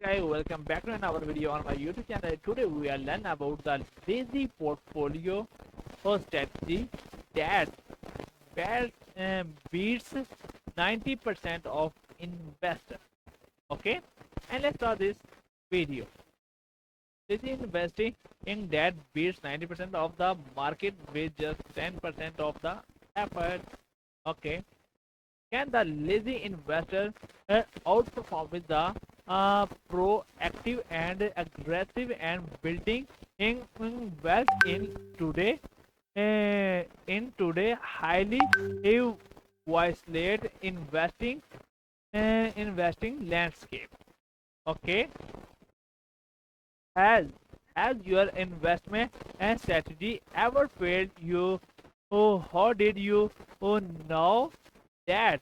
Guys, welcome back to another video on my YouTube channel. Today we are learning about the lazy portfolio or strategy that best, beats 90% of investors. Okay, and let's start this video. Lazy investing in that beats 90% of the market with just 10% of the effort. Okay, can the lazy investor outperform with the proactive and aggressive and building in wealth in today highly violate investing landscape? Okay, has has your investment and strategy ever failed you? Oh, how did you know that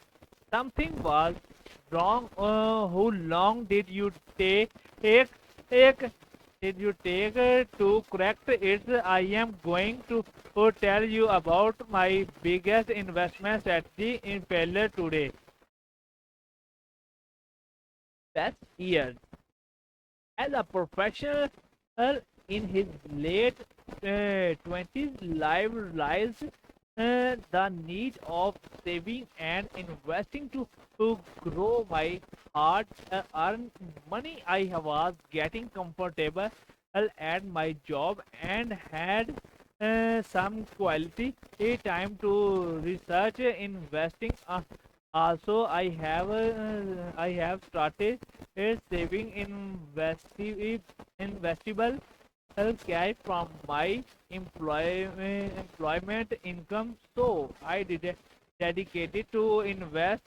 something was wrong? How long did you take take did you take to correct it? I am going to tell you about my biggest investment strategy in failure today. That's years. As a professional in his late 20s, life realized the need of saving and investing to grow my hard earned money. I was getting comfortable at my job and had some quality time to research investing. Also, I have started saving investable cash from my employment income. So I did dedicated to invest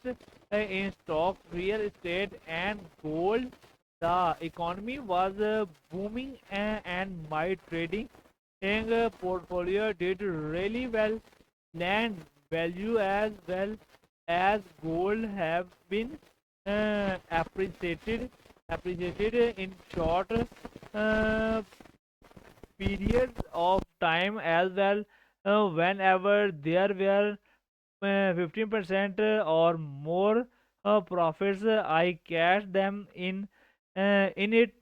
in stock, real estate, and gold. The economy was booming, and my trading portfolio did really well. Land value as well as gold have been appreciated in short uh, periods of time as well. Whenever there were 15% or more profits, I cashed them in it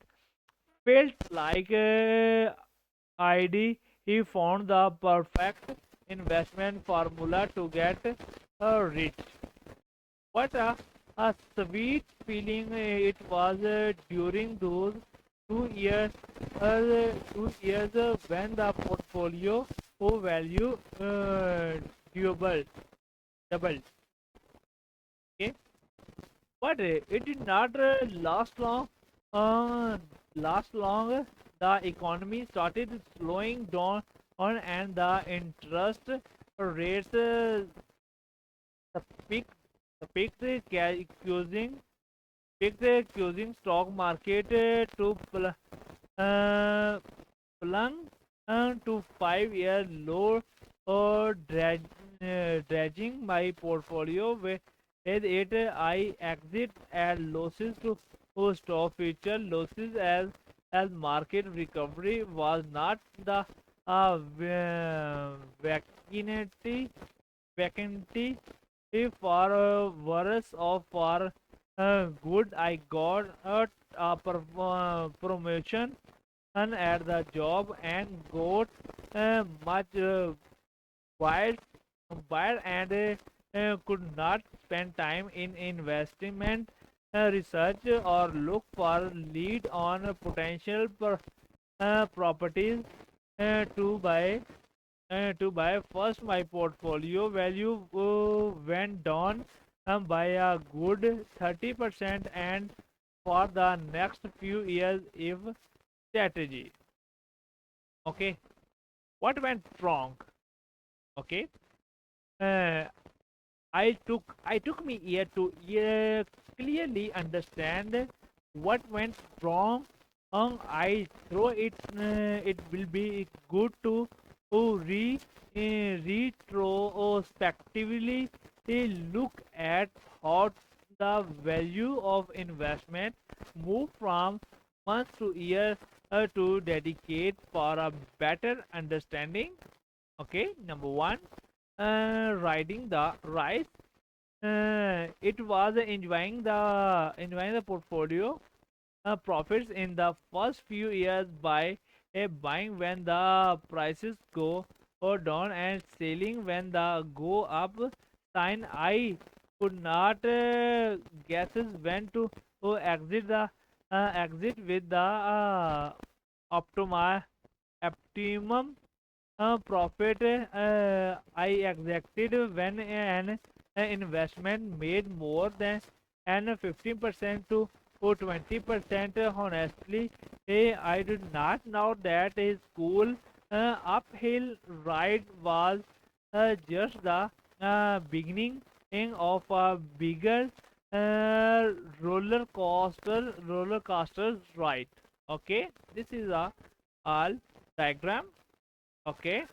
felt like ID. He found the perfect investment formula to get rich. What a sweet feeling it was during those 2 years, 2 years when the portfolio value doubled, doubled. Okay, but it did not last long. Uh, last long. The economy started slowing down, and the interest rates the peak, the peaked, accusing accusing stock market to uh, plunge to 5-year low or dredging my portfolio with it. I exit at losses to stop future losses as market recovery was not the vacancy vacancy for worse or for good. I got promotion and at the job and got much wild, wild and could not spend time in investment research or look for lead on potential properties to buy. First, my portfolio value went down by a good 30%, and for the next few years, if strategy. Okay, what went wrong? Okay, uh, I took me year to year clearly understand what went wrong. I throw it. It will be good to retrospectively look at how the value of investment move from months to years to dedicate for a better understanding. Okay, number one, riding the rise. It was enjoying the portfolio. profits in the first few years by buying when the prices go or down and selling when the go up. Sign I could not guesses when to exit with the optimum profit. I exacted when an investment made more than and 15% to 20%. Honestly, I did not know that a school uphill ride was just the beginning of a bigger uh, roller coaster ride. Okay, this is a all diagram. Okay,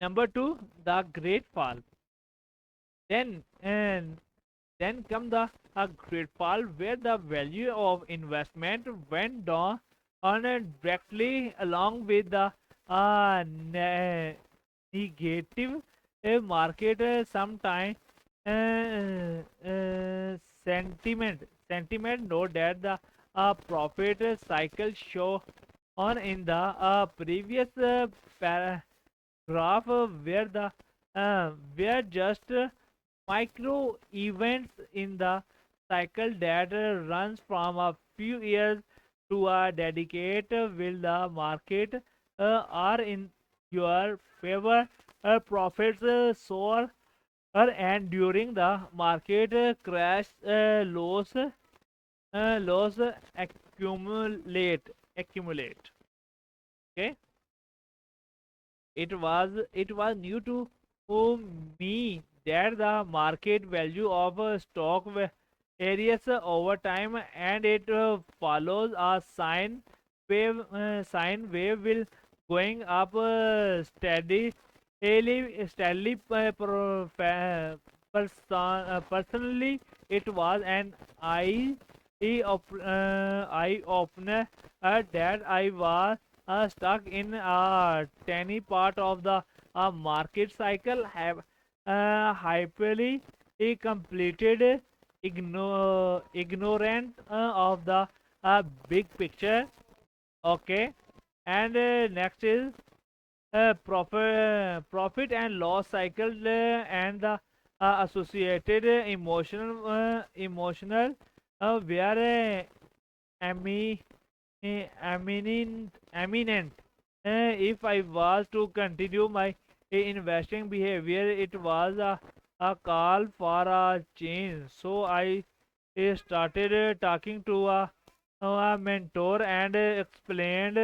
number two, the Great Fall. Then come the Great Fall, where the value of investment went down on directly along with the negative market sometime sentiment note that the profit cycle show on in the previous graph where the where just micro events in the cycle that runs from a few years to a decade. Will the market are in your favor, profits soar, and during the market crash, loss accumulate. Okay, it was new to me that the market value of a stock varies over time, and it follows a sine wave will going up steadily. Personally, it was an eye opener that I was stuck in a tiny part of the market cycle, have hyperly completed, ignorant of the big picture. Okay, and next is profit and loss cycle and the associated emotional where eminent. If I was to continue my investing behavior, it was a call for a change. So I started talking to a mentor and explained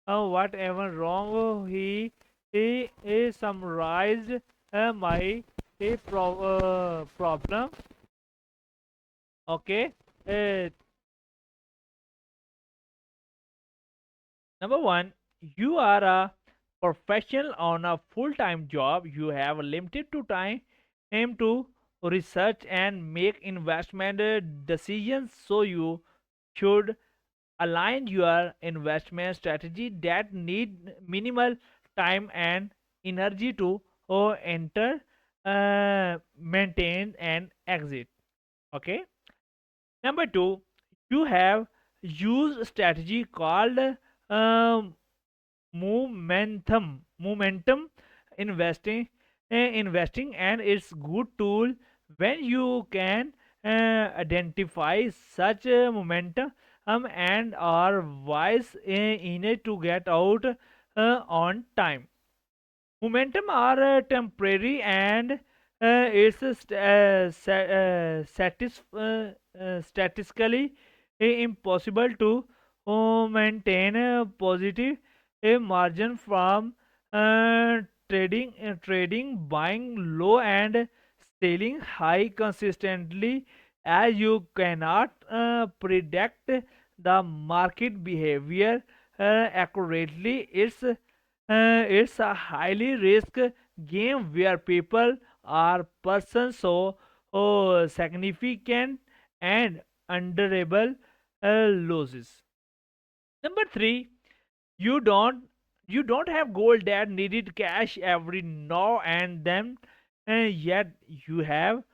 whatever wrong. He summarized my problem. Okay. Uh, Number one, you are a professional on a full-time job. You have limited to time aim to research and make investment decisions. So you should align your investment strategy that need minimal time and energy to enter, maintain, and exit. Okay. Number two, you have used strategy called um, momentum investing, and it's good tool when you can identify such momentum and are wise in it to get out on time. Momentum are temporary, and it's statistically impossible to maintain a positive margin from trading buying low and selling high consistently, as you cannot predict the market behavior accurately. It's a highly risk game where people are persons so significant and underable losses. Number three, you don't you don't have gold that needed cash every now and then, yet you have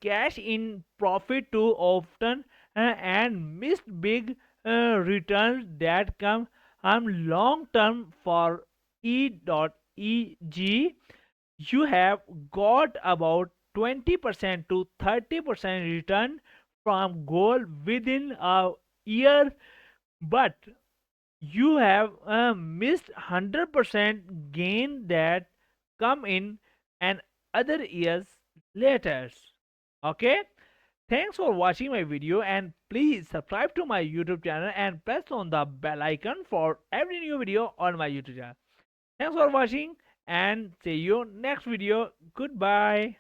cash in profit too often, and missed big returns that come long term for E.EG. You have got about 20% to 30% return from gold within a year, but you have missed 100% gain that come in and other years later. Okay, thanks for watching my video, and please subscribe to my YouTube channel and press on the bell icon for every new video on my YouTube channel. Thanks for watching and see you next video. Goodbye.